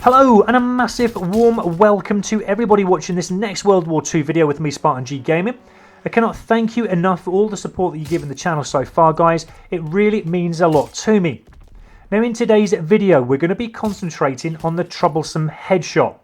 Hello and a massive warm welcome to everybody watching this next World War II video with me, Spartan G Gaming. I cannot thank you enough for all the support that you've given the channel so far, guys. It really means a lot to me. Now in today's video we're going to be concentrating on the troublesome headshot.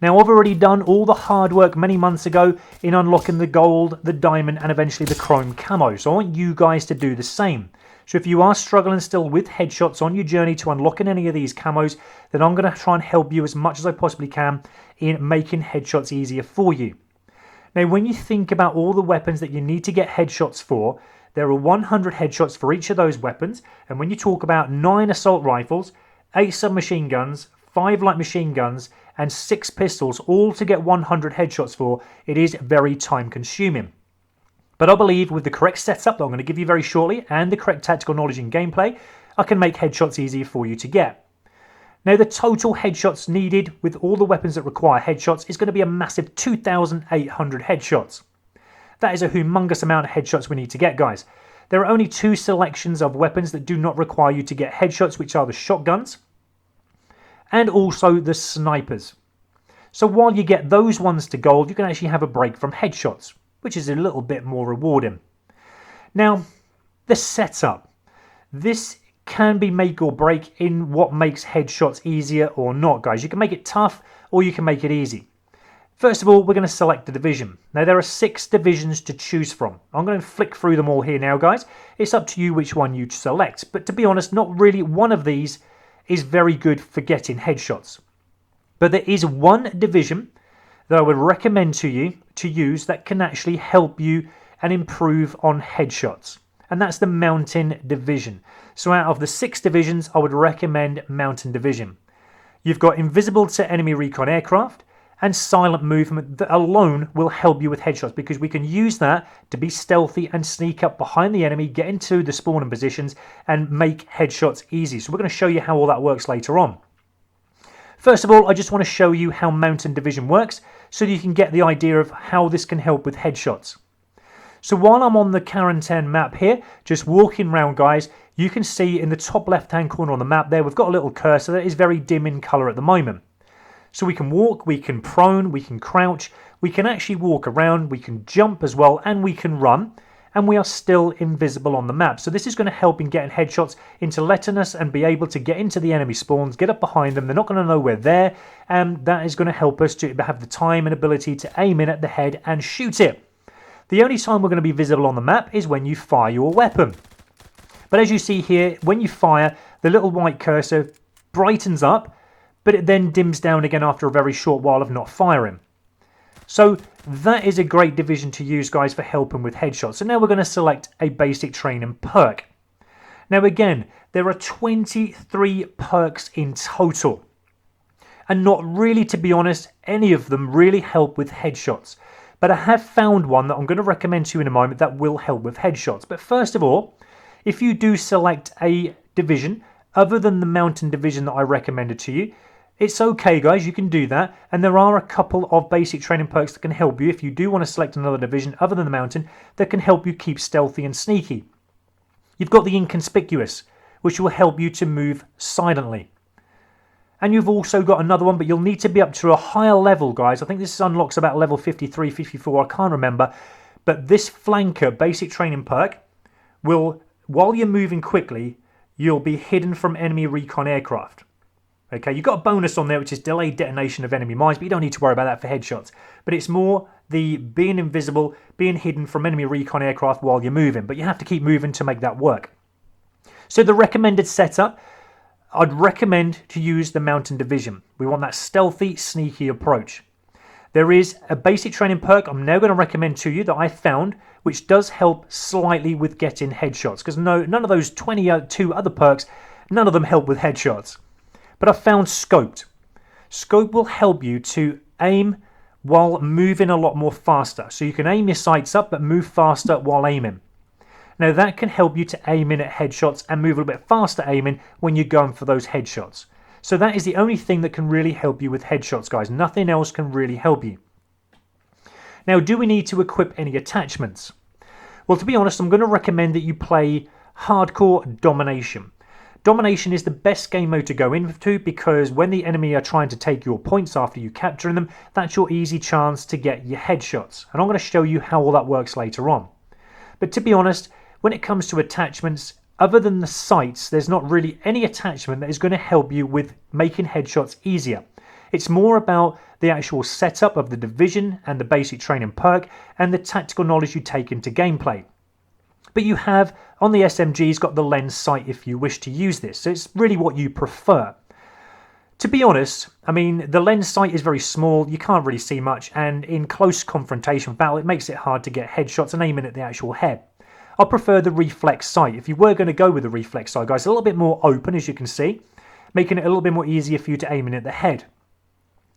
Now I've already done all the hard work many months ago in unlocking the gold, the diamond and eventually the chrome camo, so I want you guys to do the same. So if you are struggling still with headshots on your journey to unlocking any of these camos, then I'm going to try and help you as much as I possibly can in making headshots easier for you. Now when you think about all the weapons that you need to get headshots for, there are 100 headshots for each of those weapons, and when you talk about 9 assault rifles, 8 submachine guns, 5 light machine guns and 6 pistols, all to get 100 headshots for, it is very time consuming. But I believe with the correct setup that I'm going to give you very shortly and the correct tactical knowledge in gameplay, I can make headshots easier for you to get. Now the total headshots needed with all the weapons that require headshots is going to be a massive 2,800 headshots. That is a humongous amount of headshots we need to get, guys. There are only 2 selections of weapons that do not require you to get headshots, which are the shotguns and also the snipers. So while you get those ones to gold, you can actually have a break from headshots, which is a little bit more rewarding. Now, the setup. This can be make or break in what makes headshots easier or not, guys. You can make it tough or you can make it easy. First of all, we're going to select the division. Now, there are 6 divisions to choose from. I'm going to flick through them all here now, guys. It's up to you which one you select. But to be honest, not really one of these is very good for getting headshots. But there is one division that I would recommend to you to use that can actually help you and improve on headshots, and that's the Mountain Division. So out of the 6 divisions, I would recommend Mountain Division. You've got invisible to enemy recon aircraft and silent movement that alone will help you with headshots, because we can use that to be stealthy and sneak up behind the enemy, get into the spawning positions and make headshots easy. So we're going to show you how all that works later on. First of all, I just want to show you how Mountain Division works so that you can get the idea of how this can help with headshots. So while I'm on the quarantine map here, just walking around, guys, you can see in the top left hand corner on the map there, we've got a little cursor that is very dim in color at the moment. So we can walk, we can prone, we can crouch, we can actually walk around, we can jump as well, and we can run, and we are still invisible on the map. So this is going to help in getting headshots, into letting us and be able to get into the enemy spawns, get up behind them. They're not going to know we're there, and that is going to help us to have the time and ability to aim in at the head and shoot it. The only time we're going to be visible on the map is when you fire your weapon. But as you see here, when you fire, the little white cursor brightens up, but it then dims down again after a very short while of not firing. So that is a great division to use, guys, for helping with headshots. So now we're going to select a basic training perk. Now again, there are 23 perks in total. And not really, to be honest, any of them really help with headshots. But I have found one that I'm going to recommend to you in a moment that will help with headshots. But first of all, if you do select a division other than the Mountain Division that I recommended to you, it's okay, guys, you can do that, and there are a couple of basic training perks that can help you if you do want to select another division other than the Mountain that can help you keep stealthy and sneaky. You've got the Inconspicuous, which will help you to move silently. And you've also got another one, but you'll need to be up to a higher level, guys. I think this unlocks about level 53, 54, I can't remember. But this Flanker basic training perk will, while you're moving quickly, you'll be hidden from enemy recon aircraft. Okay, you've got a bonus on there which is delayed detonation of enemy mines, but you don't need to worry about that for headshots. But it's more the being invisible, being hidden from enemy recon aircraft while you're moving, but you have to keep moving to make that work. So the recommended setup, I'd recommend to use the Mountain Division. We want that stealthy, sneaky approach. There is a basic training perk I'm now going to recommend to you that I found, which does help slightly with getting headshots, because none of those 22 other perks, none of them help with headshots. But I found Scoped. Scope will help you to aim while moving a lot more faster. So you can aim your sights up but move faster while aiming. Now that can help you to aim in at headshots and move a little bit faster aiming when you're going for those headshots. So that is the only thing that can really help you with headshots, guys. Nothing else can really help you. Now, do we need to equip any attachments? Well, to be honest, I'm going to recommend that you play Hardcore Domination. Domination is the best game mode to go into because when the enemy are trying to take your points after you capturing them, that's your easy chance to get your headshots. And I'm going to show you how all that works later on. But to be honest, when it comes to attachments, other than the sights, there's not really any attachment that is going to help you with making headshots easier. It's more about the actual setup of the division and the basic training perk and the tactical knowledge you take into gameplay. But you have, on the SMGs, got the lens sight if you wish to use this, so it's really what you prefer. To be honest, I mean, the lens sight is very small, you can't really see much, and in close confrontation with battle, it makes it hard to get headshots and aiming at the actual head. I prefer the reflex sight. If you were going to go with the reflex sight, guys, a little bit more open, as you can see, making it a little bit more easier for you to aim in at the head.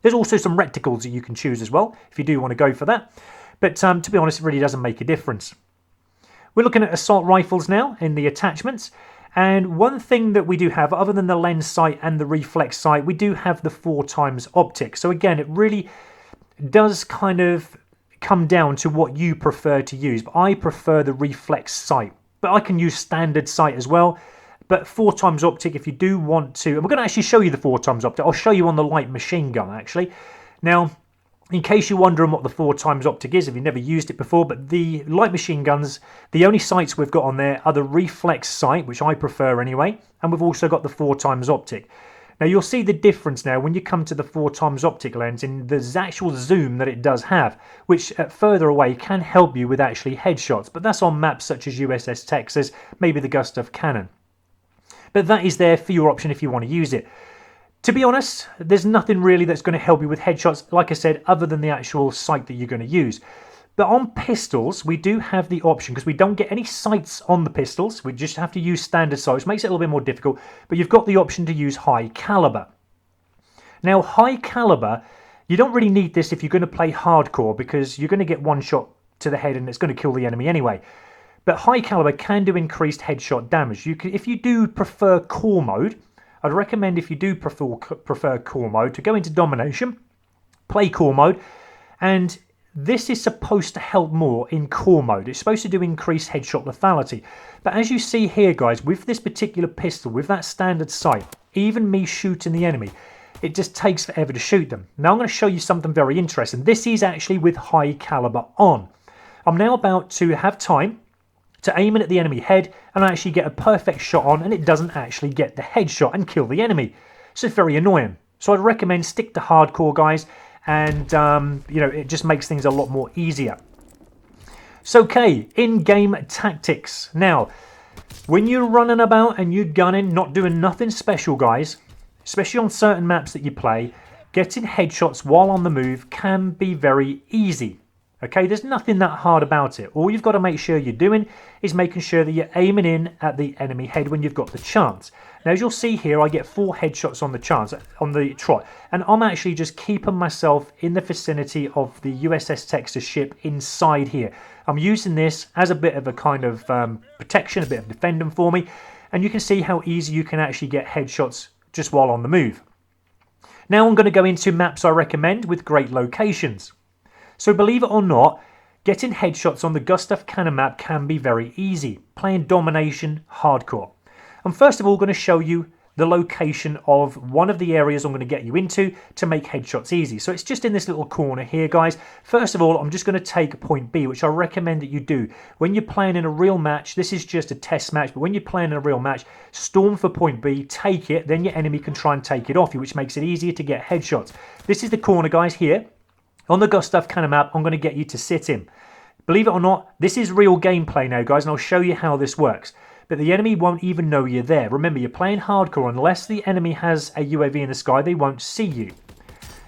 There's also some reticles that you can choose as well, if you do want to go for that. But to be honest, it really doesn't make a difference. We're looking at assault rifles now in the attachments. And one thing that we do have, other than the lens sight and the reflex sight, we do have the 4x optic. So again, it really does kind of come down to what you prefer to use. But I prefer the reflex sight. But I can use standard sight as well. But 4x optic, if you do want to, and we're going to actually show you the 4x optic. I'll show you on the light machine gun, actually. Now, in case you're wondering what the 4x optic is, if you've never used it before, but the light machine guns, the only sights we've got on there are the reflex sight, which I prefer anyway, and we've also got the 4x optic. Now you'll see the difference now when you come to the 4x optic lens in the actual zoom that it does have, which further away can help you with actually headshots, but that's on maps such as USS Texas, maybe the Gustav Cannon. But that is there for your option if you want to use it. To be honest, there's nothing really that's going to help you with headshots, like I said, other than the actual sight that you're going to use. But on pistols, we do have the option, because we don't get any sights on the pistols, we just have to use standard sight, which makes it a little bit more difficult, but you've got the option to use high caliber. Now, high caliber, you don't really need this if you're going to play hardcore, because you're going to get one shot to the head and it's going to kill the enemy anyway. But high caliber can do increased headshot damage. If you do prefer core mode, I'd recommend, if you do prefer core mode, to go into domination, play core mode, and this is supposed to help more in core mode. It's supposed to do increased headshot lethality. But as you see here, guys, with this particular pistol, with that standard sight, even me shooting the enemy, it just takes forever to shoot them. Now I'm going to show you something very interesting. This is actually with high caliber on. I'm now about to have time to aim in at the enemy head and actually get a perfect shot on, and it doesn't actually get the headshot and kill the enemy. So it's very annoying. So I'd recommend stick to hardcore, guys, and you know, it just makes things a lot more easier. So okay, in-game tactics. Now, when you're running about and you're gunning, not doing nothing special, guys, especially on certain maps that you play, getting headshots while on the move can be very easy. Okay, there's nothing that hard about it. All you've got to make sure you're doing is making sure that you're aiming in at the enemy head when you've got the chance. Now, as you'll see here, I get 4 headshots on the chance, on the trot, and I'm actually just keeping myself in the vicinity of the USS Texas ship inside here. I'm using this as a bit of a kind of protection, a bit of defending for me, and you can see how easy you can actually get headshots just while on the move. Now I'm going to go into maps I recommend with great locations. So believe it or not, getting headshots on the Gustav Cannon map can be very easy, playing domination hardcore. I'm first of all going to show you the location of one of the areas I'm going to get you into to make headshots easy. So it's just in this little corner here, guys. First of all, I'm just going to take point B, which I recommend that you do. When you're playing in a real match, this is just a test match, but when you're playing in a real match, storm for point B, take it, then your enemy can try and take it off you, which makes it easier to get headshots. This is the corner, guys, here. On the Gustav Cannon map, I'm going to get you to sit in. Believe it or not, this is real gameplay now, guys, and I'll show you how this works. But the enemy won't even know you're there. Remember, you're playing hardcore. Unless the enemy has a UAV in the sky, they won't see you.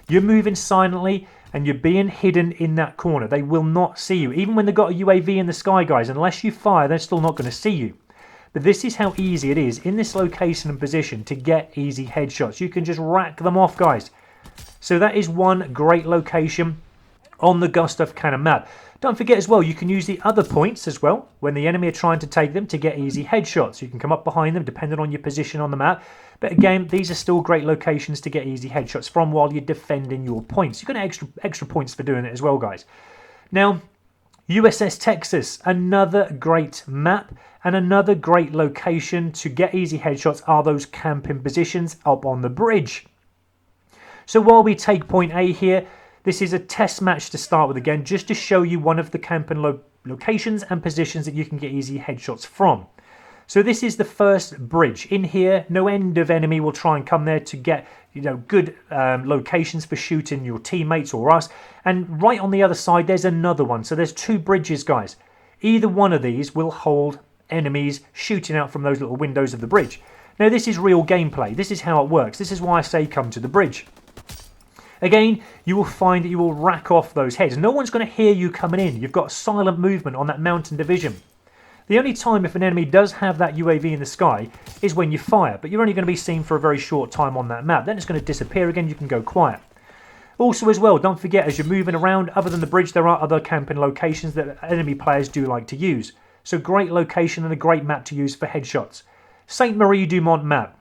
You're moving silently, and you're being hidden in that corner. They will not see you. Even when they've got a UAV in the sky, guys, unless you fire, they're still not going to see you. But this is how easy it is, in this location and position, to get easy headshots. You can just rack them off, guys. So that is one great location on the Gustav Cannon map. Don't forget as well, you can use the other points as well when the enemy are trying to take them to get easy headshots. You can come up behind them depending on your position on the map. But again, these are still great locations to get easy headshots from while you're defending your points. You're going to get extra points for doing it as well, guys. Now, USS Texas, another great map and another great location to get easy headshots are those camping positions up on the bridge. So while we take point A here, this is a test match to start with again, just to show you one of the camping locations and positions that you can get easy headshots from. So this is the first bridge. In here, no end of enemy will try and come there to get, good locations for shooting your teammates or us. And right on the other side, there's another one. So there's two bridges, guys. Either one of these will hold enemies shooting out from those little windows of the bridge. Now, this is real gameplay. This is how it works. This is why I say come to the bridge. Again, you will find that you will rack off those heads. No one's going to hear you coming in. You've got silent movement on that mountain division. The only time if an enemy does have that UAV in the sky is when you fire, but you're only going to be seen for a very short time on that map. Then it's going to disappear again, you can go quiet. Also as well, don't forget as you're moving around, other than the bridge, there are other camping locations that enemy players do like to use. So great location and a great map to use for headshots. Sainte Marie Du Mont map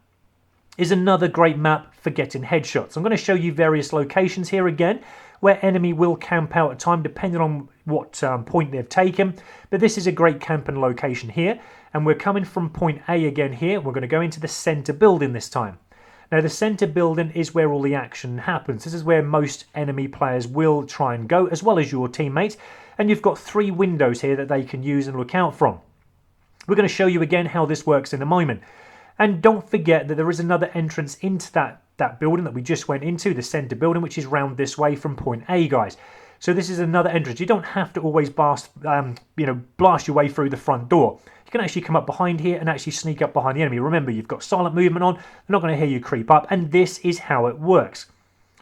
is another great map for getting headshots. I'm going to show you various locations here again where enemy will camp out at time depending on what point they've taken. But this is a great camping location here, and we're coming from point A again here. We're going to go into the center building this time. Now the center building is where all the action happens. This is where most enemy players will try and go, as well as your teammates, and you've got 3 windows here that they can use and look out from. We're going to show you again how this works in a moment. And don't forget that there is another entrance into that building that we just went into, the center building, which is round this way from point A, guys. So this is another entrance. You don't have to always blast your way through the front door. You can actually come up behind here and actually sneak up behind the enemy. Remember, you've got silent movement on. They're not going to hear you creep up, and this is how it works.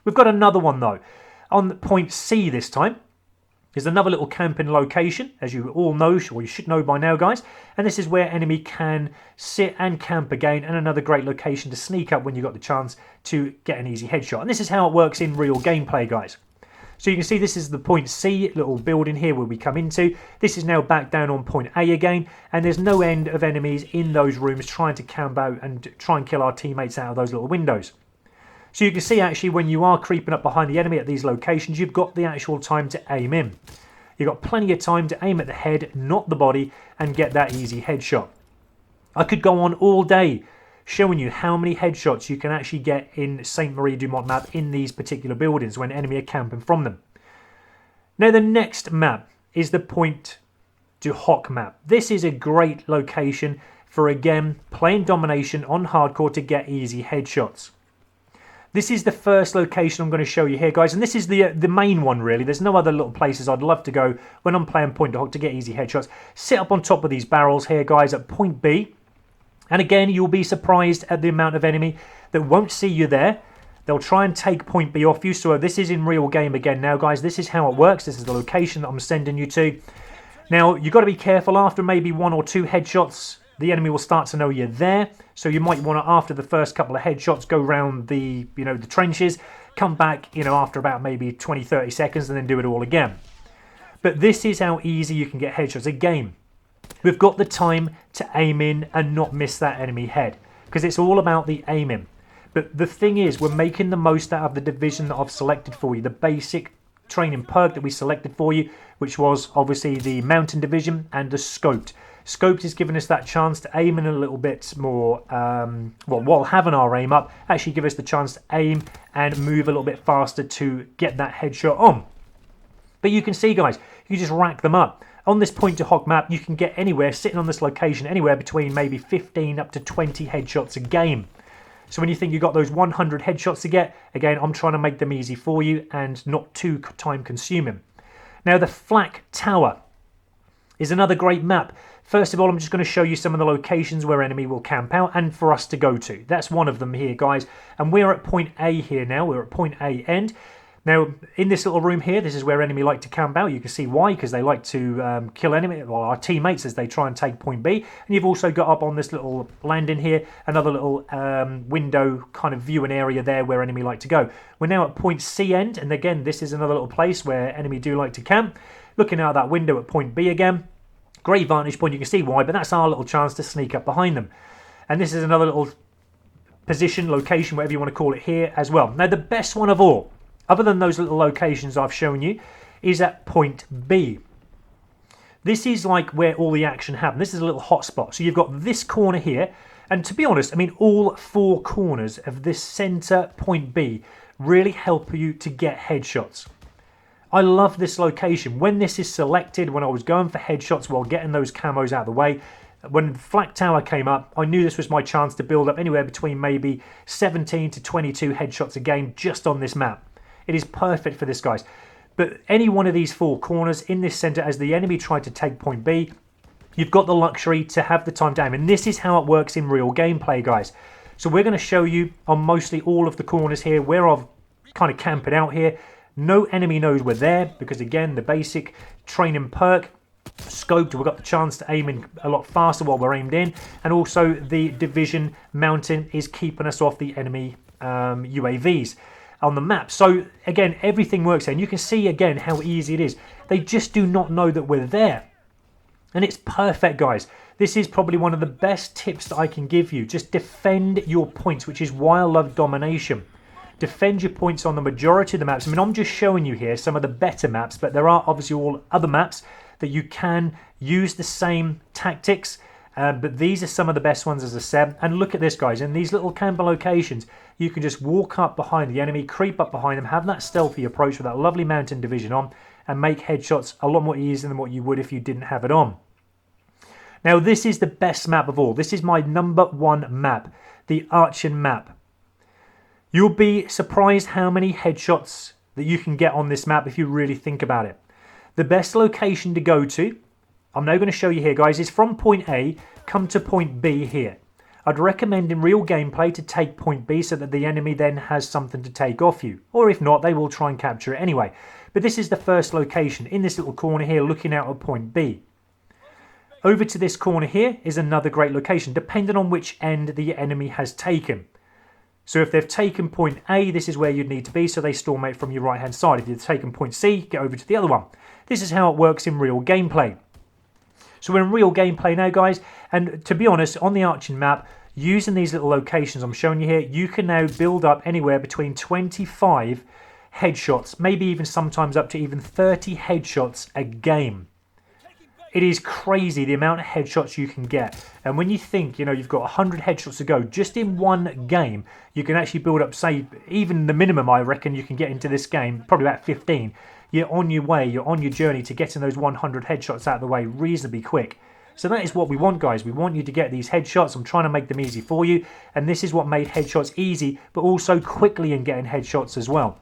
We've got another one though. On point C this time, there's another little camping location, as you all know, or you should know by now, guys. And this is where enemy can sit and camp again, and another great location to sneak up when you've got the chance to get an easy headshot. And this is how it works in real gameplay, guys. So you can see this is the point C, little building here where we come into. This is now back down on point A again, and there's no end of enemies in those rooms trying to camp out and try and kill our teammates out of those little windows. So you can see actually when you are creeping up behind the enemy at these locations, you've got the actual time to aim in. You've got plenty of time to aim at the head, not the body, and get that easy headshot. I could go on all day showing you how many headshots you can actually get in Sainte Marie Du Mont map in these particular buildings when enemy are camping from them. Now the next map is the Point du Hoc map. This is a great location for, again, playing domination on hardcore to get easy headshots. This is the first location I'm going to show you here, guys, and this is the main one, really. There's no other little places I'd love to go when I'm playing Point du Hoc to get easy headshots. Sit up on top of these barrels here, guys, at point B, and again, you'll be surprised at the amount of enemy that won't see you there. They'll try and take point B off you, so this is in real game again now, guys. This is how it works. This is the location that I'm sending you to. Now, you've got to be careful. After maybe 1 or 2 headshots, the enemy will start to know you're there. So you might want to, after the first couple of headshots, go around the trenches, come back, after about maybe 20, 30 seconds, and then do it all again. But this is how easy you can get headshots. Again, we've got the time to aim in and not miss that enemy head, because it's all about the aiming. But the thing is, we're making the most out of the division that I've selected for you, the basic training perk that we selected for you, which was obviously the mountain division and the scoped. Scoped is giving us that chance to aim in a little bit more, while having our aim up, actually give us the chance to aim and move a little bit faster to get that headshot on. But you can see, guys, you just rack them up. On this Point du Hoc map, you can get anywhere, sitting on this location, anywhere between maybe 15 up to 20 headshots a game. So when you think you've got those 100 headshots to get, again, I'm trying to make them easy for you and not too time consuming. Now the Flak Tower is another great map. First of all, I'm just going to show you some of the locations where enemy will camp out and for us to go to. That's one of them here, guys. And we're at point A here now. We're at point A end. Now, in this little room here, this is where enemy like to camp out. You can see why, because they like to kill enemy, or our teammates, as they try and take point B. And you've also got up on this little landing here, another little window kind of viewing area there where enemy like to go. We're now at point C end, and again, this is another little place where enemy do like to camp. Looking out that window at point B again. Great vantage point, you can see why, but that's our little chance to sneak up behind them. And this is another little position, location, whatever you want to call it here as well. Now, the best one of all, other than those little locations I've shown you, is at point B. This is like where all the action happens. This is a little hotspot. So you've got this corner here. And to be honest, I mean, all 4 corners of this center point B really help you to get headshots. I love this location. When this is selected, when I was going for headshots while getting those camos out of the way, when Flak Tower came up, I knew this was my chance to build up anywhere between maybe 17 to 22 headshots a game just on this map. It is perfect for this, guys. But any one of these 4 corners in this center, as the enemy tried to take point B, you've got the luxury to have the time to aim. And this is how it works in real gameplay, guys. So we're going to show you on mostly all of the corners here where I've kind of camped it out here. No enemy knows we're there because, again, the basic training perk, scoped, we've got the chance to aim in a lot faster while we're aimed in. And also the division mountain is keeping us off the enemy UAVs on the map. So, again, everything works there. And you can see, again, how easy it is. They just do not know that we're there. And it's perfect, guys. This is probably one of the best tips that I can give you. Just defend your points, which is why I love domination. Defend your points on the majority of the maps. I mean, I'm just showing you here some of the better maps, but there are obviously all other maps that you can use the same tactics. But these are some of the best ones, as I said. And look at this, guys. In these little camper locations, you can just walk up behind the enemy, creep up behind them, have that stealthy approach with that lovely mountain division on, and make headshots a lot more easier than what you would if you didn't have it on. Now, this is the best map of all. This is my #1 map, the Archon map. You'll be surprised how many headshots that you can get on this map if you really think about it. The best location to go to, I'm now going to show you here, guys, is from point A, come to point B here. I'd recommend in real gameplay to take point B so that the enemy then has something to take off you. Or if not, they will try and capture it anyway. But this is the first location in this little corner here looking out at point B. Over to this corner here is another great location, depending on which end the enemy has taken. So if they've taken point A, this is where you'd need to be, so they storm out from your right-hand side. If you've taken point C, get over to the other one. This is how it works in real gameplay. So we're in real gameplay now, guys, and to be honest, on the Archon map, using these little locations I'm showing you here, you can now build up anywhere between 25 headshots, maybe even sometimes up to even 30 headshots a game. It is crazy the amount of headshots you can get. And when you think, you know, you've got 100 headshots to go just in one game, you can actually build up, say, even the minimum I reckon you can get into this game, probably about 15. You're on your way, you're on your journey to getting those 100 headshots out of the way reasonably quick. So that is what we want, guys. We want you to get these headshots. I'm trying to make them easy for you. And this is what made headshots easy, but also quickly in getting headshots as well.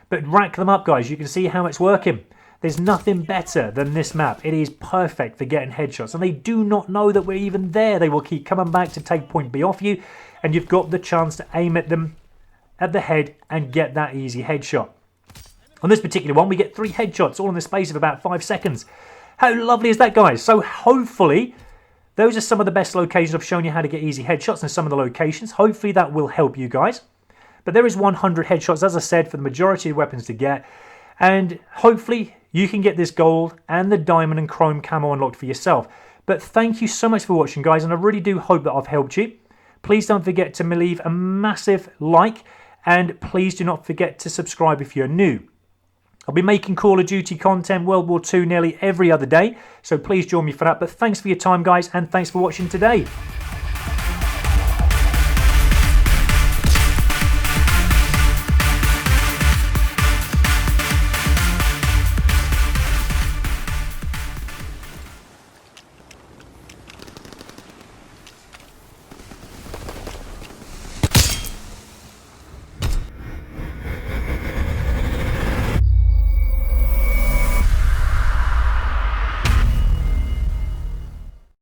But rack them up, guys. You can see how it's working. There's nothing better than this map. It is perfect for getting headshots. And they do not know that we're even there. They will keep coming back to take point B off you. And you've got the chance to aim at them at the head and get that easy headshot. On this particular one, we get 3 headshots all in the space of about 5 seconds. How lovely is that, guys? So hopefully, those are some of the best locations. I've shown you how to get easy headshots in some of the locations. Hopefully that will help you guys. But there is 100 headshots, as I said, for the majority of weapons to get. And hopefully you can get this gold and the diamond and chrome camo unlocked for yourself. But thank you so much for watching, guys, and I really do hope that I've helped you. Please don't forget to leave a massive like, and please do not forget to subscribe if you're new. I'll be making Call of Duty content, World War II, nearly every other day, so please join me for that. But thanks for your time, guys, and thanks for watching today.